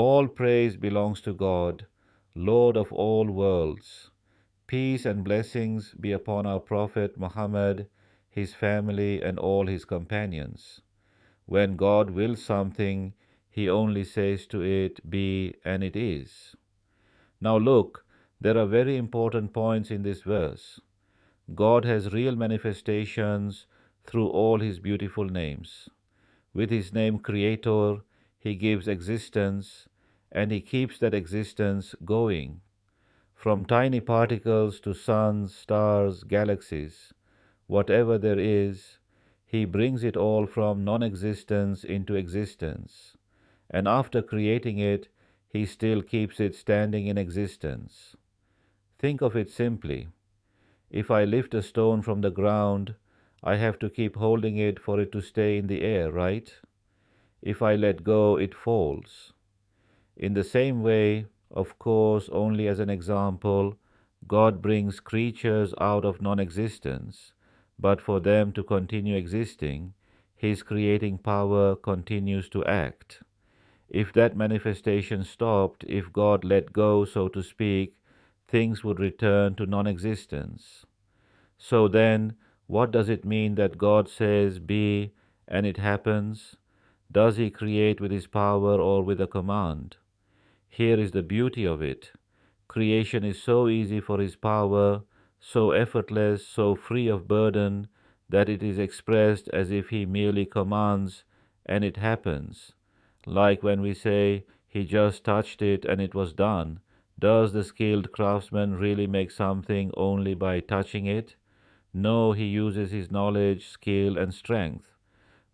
All praise belongs to God, Lord of all worlds. Peace and blessings be upon our Prophet Muhammad, his family, and all his companions. When God wills something, he only says to it, be, and it is. Now look, there are very important points in this verse. God has real manifestations through all his beautiful names. With his name Creator, he gives existence, and he keeps that existence going. From tiny particles to suns, stars, galaxies, whatever there is, he brings it all from non existence into existence. And after creating it, he still keeps it standing in existence. Think of it simply. If I lift a stone from the ground, I have to keep holding it for it to stay in the air, right? If I let go, it falls. In the same way, of course, only as an example, God brings creatures out of non existence, but for them to continue existing, His creating power continues to act. If that manifestation stopped, if God let go, so to speak, things would return to non existence. So then, what does it mean that God says, be, and it happens? Does He create with His power or with a command? Here is the beauty of it. Creation is so easy for His power, so effortless, so free of burden, that it is expressed as if He merely commands and it happens. Like when we say, He just touched it and it was done. Does the skilled craftsman really make something only by touching it? No, he uses his knowledge, skill, and strength.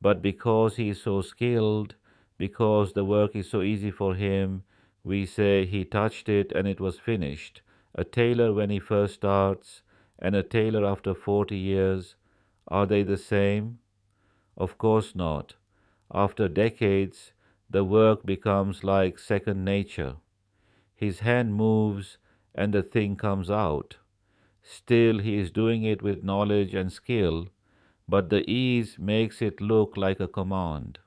But because he is so skilled, because the work is so easy for him, we say he touched it and it was finished. A tailor when he first starts, and a tailor after 40 years, are they the same? Of course not. After decades, the work becomes like second nature. His hand moves and the thing comes out. Still, he is doing it with knowledge and skill, but the ease makes it look like a command.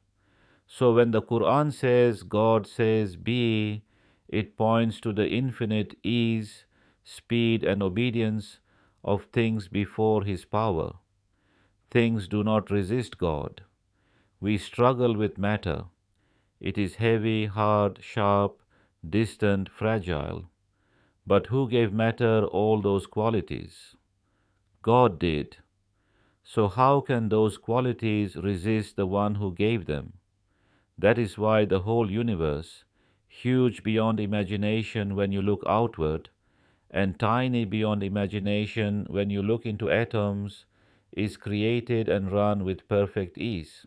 So when the Quran says God says be, it points to the infinite ease, speed, and obedience of things before His power. Things do not resist God. We struggle with matter. It is heavy, hard, sharp, distant, fragile. But who gave matter all those qualities? God did. So how can those qualities resist the one who gave them? That is why the whole universe, huge beyond imagination when you look outward, and tiny beyond imagination when you look into atoms, is created and run with perfect ease.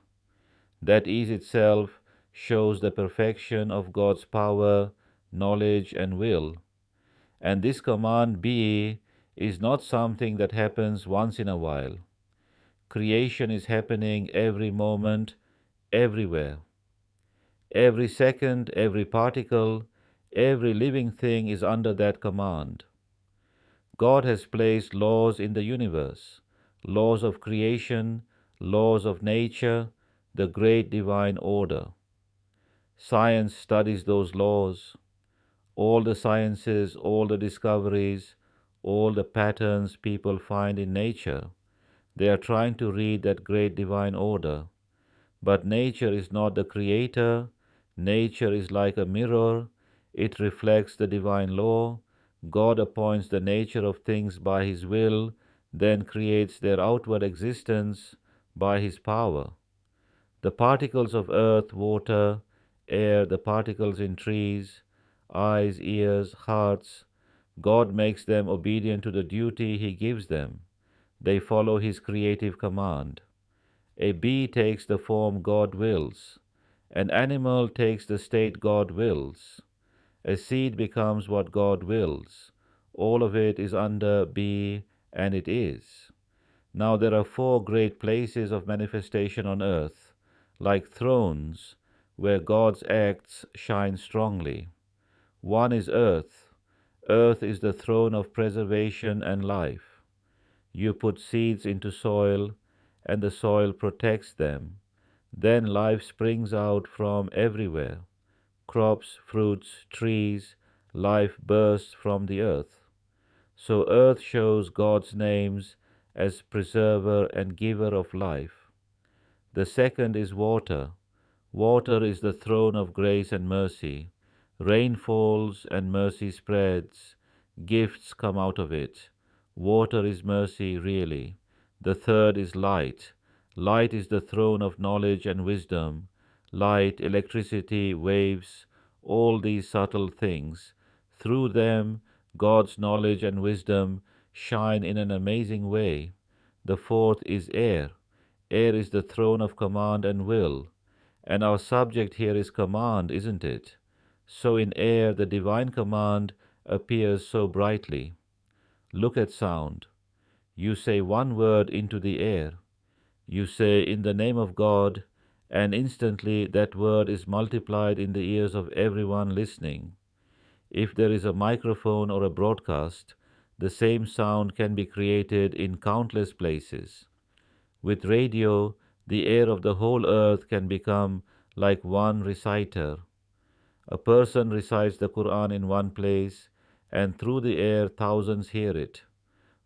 That ease itself shows the perfection of God's power, knowledge, and will. And this command be is not something that happens once in a while. Creation is happening every moment, everywhere. Every second, every particle, every living thing is under that command. God has placed laws in the universe, laws of creation, laws of nature, the great divine order. Science studies those laws. All the sciences, all the discoveries, all the patterns people find in nature, they are trying to read that great divine order. But nature is not the creator. Nature is like a mirror. It reflects the divine law. God appoints the nature of things by His will, then creates their outward existence by His power. The particles of earth, water, air, the particles in trees, eyes, ears, hearts, God makes them obedient to the duty He gives them. They follow His creative command. A bee takes the form God wills. An animal takes the state God wills. A seed becomes what God wills. All of it is under be, and it is. Now there are four great places of manifestation on earth, like thrones, where God's acts shine strongly. One is earth. Earth is the throne of preservation and life. You put seeds into soil, and the soil protects them. Then life springs out from everywhere. crops, fruits, trees, life bursts from the earth. So earth shows God's names as preserver and giver of life. The second is water. Water is the throne of grace and mercy. Rain falls and mercy spreads. Gifts come out of it. Water is mercy, really. The third is light. Light is the throne of knowledge and wisdom. Light, electricity, waves, all these subtle things. Through them, God's knowledge and wisdom shine in an amazing way. The fourth is air. Air is the throne of command and will. And our subject here is command, isn't it? So in air, the divine command appears so brightly. Look at sound. You say one word into the air. You say, in the name of God, and instantly that word is multiplied in the ears of everyone listening. If there is a microphone or a broadcast, the same sound can be created in countless places. With radio, the air of the whole earth can become like one reciter. A person recites the Quran in one place, and through the air thousands hear it.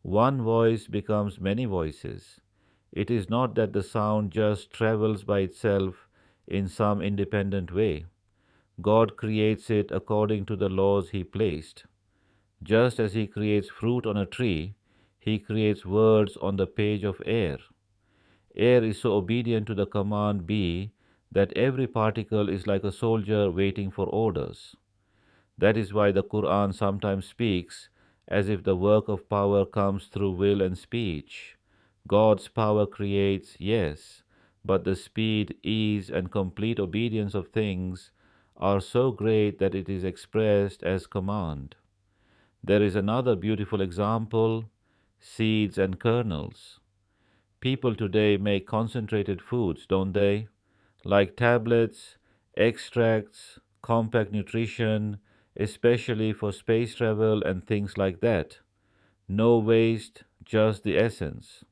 One voice becomes many voices. It is not that the sound just travels by itself in some independent way. God creates it according to the laws He placed. Just as He creates fruit on a tree, He creates words on the page of air. Air is so obedient to the command be that every particle is like a soldier waiting for orders. That is why the Quran sometimes speaks as if the work of power comes through will and speech. God's power creates, yes, but the speed, ease, and complete obedience of things are so great that it is expressed as command. There is another beautiful example: seeds and kernels. People today make concentrated foods, don't they? Like tablets, extracts, compact nutrition, especially for space travel and things like that. No waste, just the essence.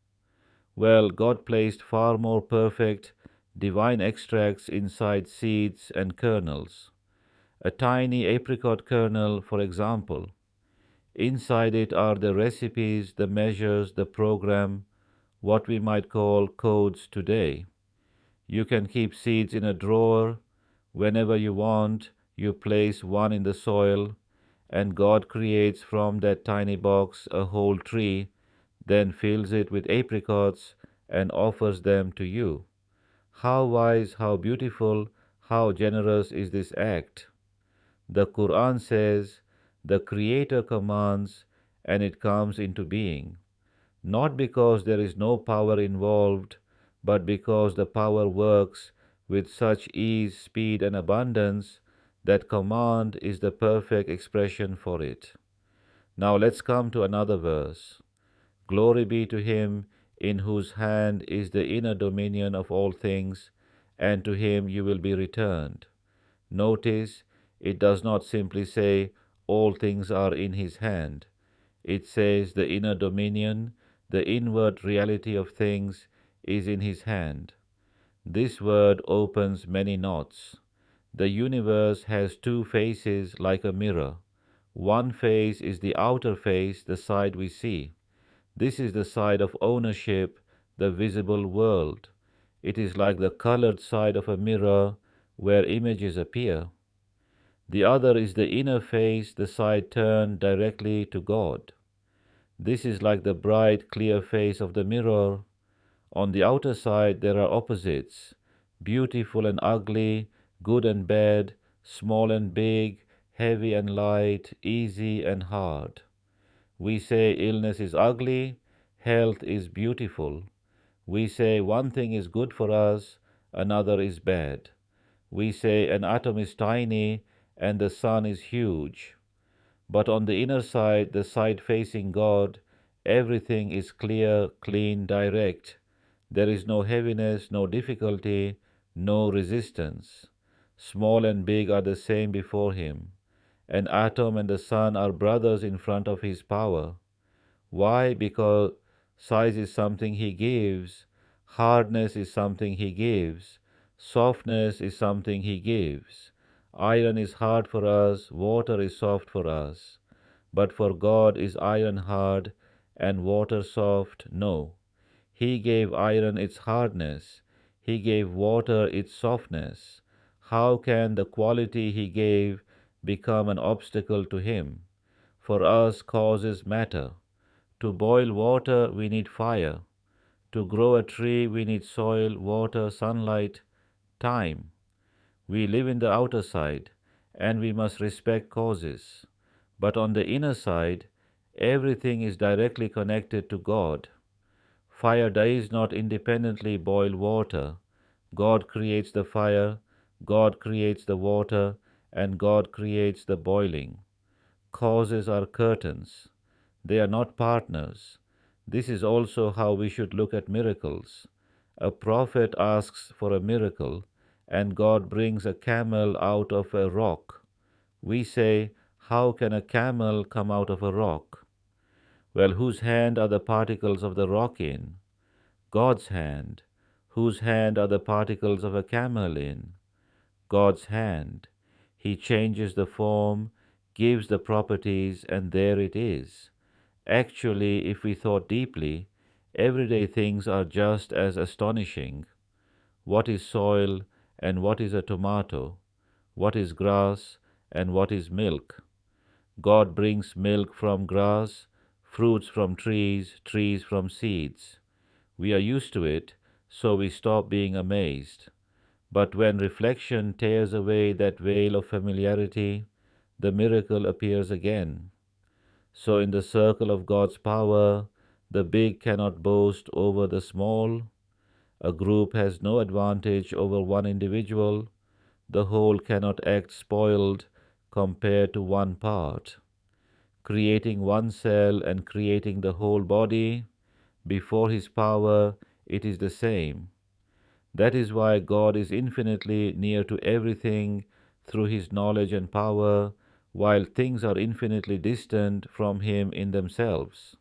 Well, God placed far more perfect, divine extracts inside seeds and kernels. A tiny apricot kernel, for example. Inside it are the recipes, the measures, the program, what we might call codes today. You can keep seeds in a drawer. Whenever you want, you place one in the soil, and God creates from that tiny box a whole tree, then fills it with apricots and offers them to you. How wise, how beautiful, how generous is this act! The Quran says, the Creator commands, and it comes into being. Not because there is no power involved, but because the power works with such ease, speed, and abundance that command is the perfect expression for it. Now let's come to another verse. Glory be to Him in whose hand is the inner dominion of all things, and to Him you will be returned. Notice, it does not simply say all things are in His hand. It says the inner dominion, the inward reality of things, is in His hand. This word opens many knots. The universe has two faces like a mirror. One face is the outer face, the side we see. This is the side of ownership, the visible world. It is like the colored side of a mirror where images appear. The other is the inner face, the side turned directly to God. This is like the bright, clear face of the mirror. On the outer side there are opposites, beautiful and ugly, good and bad, small and big, heavy and light, easy and hard. We say illness is ugly, health is beautiful. We say one thing is good for us, another is bad. We say an atom is tiny and the sun is huge. But on the inner side, the side facing God, everything is clear, clean, direct. There is no heaviness, no difficulty, no resistance. Small and big are the same before Him. An atom and the sun are brothers in front of His power. Why? Because size is something He gives, hardness is something He gives, softness is something He gives. Iron is hard for us, water is soft for us. But for God is iron hard and water soft? No. He gave iron its hardness, he gave water its softness. How can the quality he gave become an obstacle to him? For us causes matter. To boil water we need fire. To grow a tree we need soil, water, sunlight, time. We live in the outer side, and we must respect causes. But on the inner side, everything is directly connected to God. Fire does not independently boil water. God creates the fire, God creates the water, and God creates the boiling. Causes are curtains. They are not partners. This is also how we should look at miracles. A prophet asks for a miracle, and God brings a camel out of a rock. We say, how can a camel come out of a rock? Well, whose hand are the particles of the rock in? God's hand. Whose hand are the particles of a camel in? God's hand. He changes the form, gives the properties, and there it is. Actually, if we thought deeply, everyday things are just as astonishing. What is soil and what is a tomato? What is grass and what is milk? God brings milk from grass, fruits from trees, trees from seeds. We are used to it, so we stop being amazed. But when reflection tears away that veil of familiarity, the miracle appears again. So, in the circle of God's power, the big cannot boast over the small. A group has no advantage over one individual. The whole cannot act spoiled compared to one part. Creating one cell and creating the whole body, before His power, it is the same. That is why God is infinitely near to everything through His knowledge and power, while things are infinitely distant from Him in themselves.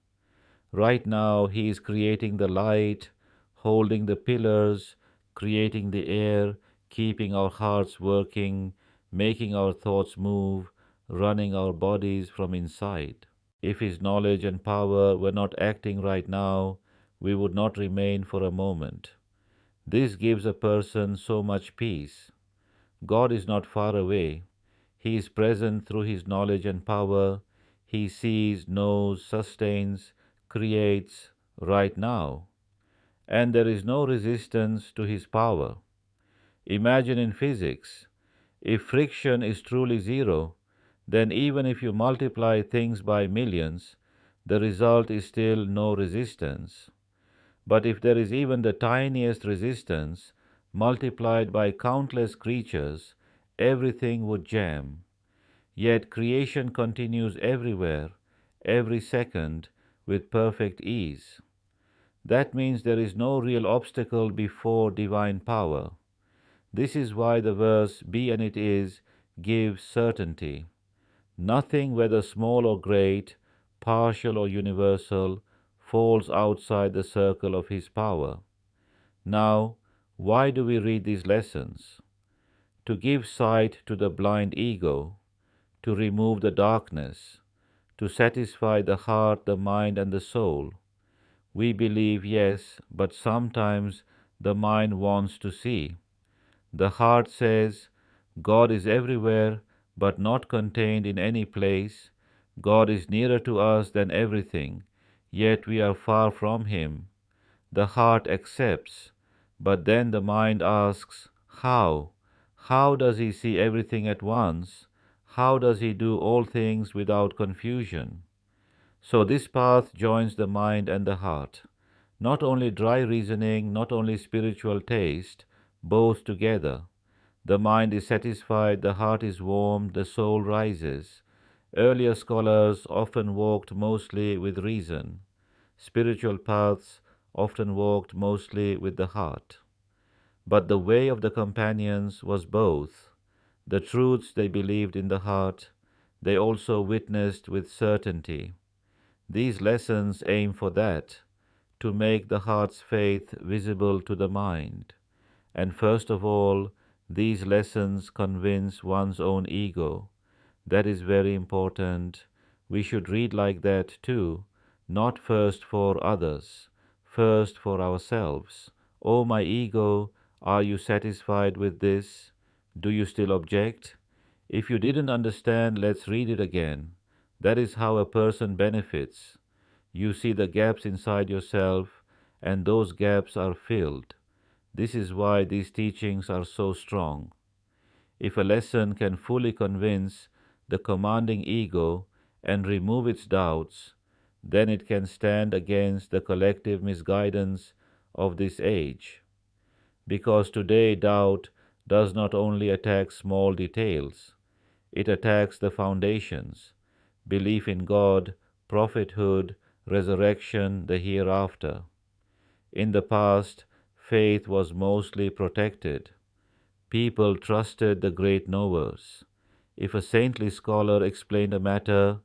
Right now, He is creating the light, holding the pillars, creating the air, keeping our hearts working, making our thoughts move, running our bodies from inside. If His knowledge and power were not acting right now, we would not remain for a moment. This gives a person so much peace. God is not far away. He is present through His knowledge and power. He sees, knows, sustains, creates right now. And there is no resistance to His power. Imagine in physics, if friction is truly zero, then even if you multiply things by millions, the result is still no resistance. But if there is even the tiniest resistance, multiplied by countless creatures, everything would jam. Yet creation continues everywhere, every second, with perfect ease. That means there is no real obstacle before divine power. This is why the verse, "Be and it is," gives certainty. Nothing, whether small or great, partial or universal, falls outside the circle of His power. Now, why do we read these lessons? To give sight to the blind ego, to remove the darkness, to satisfy the heart, the mind, and the soul. We believe, yes, but sometimes the mind wants to see. The heart says, God is everywhere, but not contained in any place. God is nearer to us than everything, yet we are far from Him. The heart accepts, but then the mind asks, how? How does He see everything at once? How does He do all things without confusion? So this path joins the mind and the heart. Not only dry reasoning, not only spiritual taste, both together. The mind is satisfied, the heart is warmed, the soul rises. Earlier scholars often walked mostly with reason. Spiritual paths often walked mostly with the heart. But the way of the companions was both. The truths they believed in the heart, they also witnessed with certainty. These lessons aim for that, to make the heart's faith visible to the mind. And first of all, These lessons convince one's own ego. That is very important. We should read like that too, not first for others, first for ourselves. Oh, my ego, are you satisfied with this? Do you still object? If you didn't understand, let's read it again. That is how a person benefits. You see the gaps inside yourself, and those gaps are filled. This is why these teachings are so strong. If a lesson can fully convince the commanding ego and remove its doubts, then it can stand against the collective misguidance of this age. Because today doubt does not only attack small details, it attacks the foundations: belief in God, prophethood, resurrection, the hereafter. In the past, faith was mostly protected. People trusted the great knowers. If a saintly scholar explained a matter,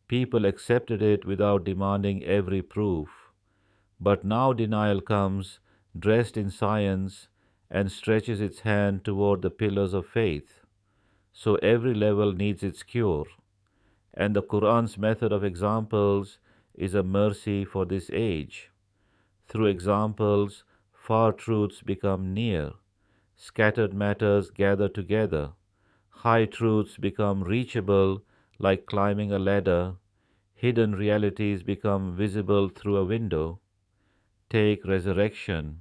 people accepted it without demanding every proof. But now denial comes, dressed in science, and stretches its hand toward the pillars of faith. So every level needs its cure, and the Quran's method of examples is a mercy for this age. Through examples, far truths become near, scattered matters gather together, high truths become reachable like climbing a ladder, hidden realities become visible through a window. Take resurrection.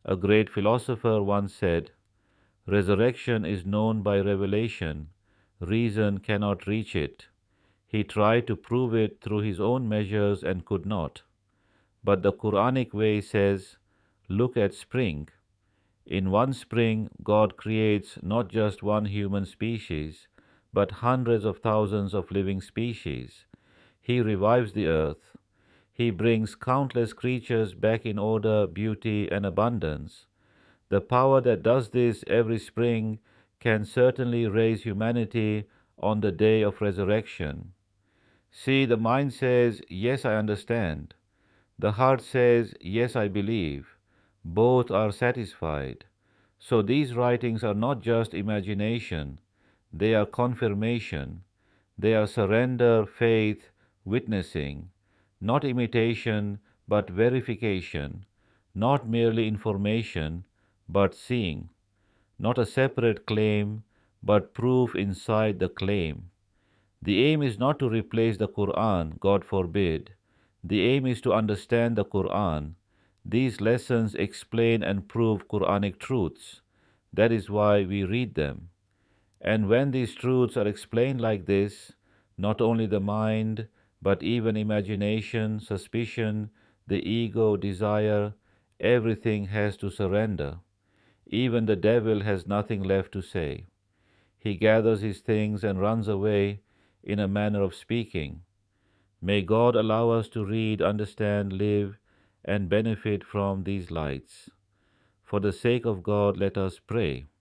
A great philosopher once said, "Resurrection is known by revelation, reason cannot reach it." He tried to prove it through his own measures and could not. But the Quranic way says, look at spring. In one spring, God creates not just one human species, but hundreds of thousands of living species. He revives the earth. He brings countless creatures back in order, beauty, and abundance. The power that does this every spring can certainly raise humanity on the day of resurrection. See, the mind says, yes, I understand. The heart says, yes, I believe. Both are satisfied. So these writings are not just imagination, they are confirmation. They are surrender, faith, witnessing. Not imitation, but verification. Not merely information, but seeing. Not a separate claim, but proof inside the claim. The aim is not to replace the Quran, God forbid. The aim is to understand the Quran. These lessons explain and prove Quranic truths. That is why we read them. And when these truths are explained like this, not only the mind, but even imagination, suspicion, the ego, desire, everything has to surrender. Even the devil has nothing left to say. He gathers his things and runs away, in a manner of speaking. May God allow us to read, understand, live, and benefit from these lights. For the sake of God, let us pray.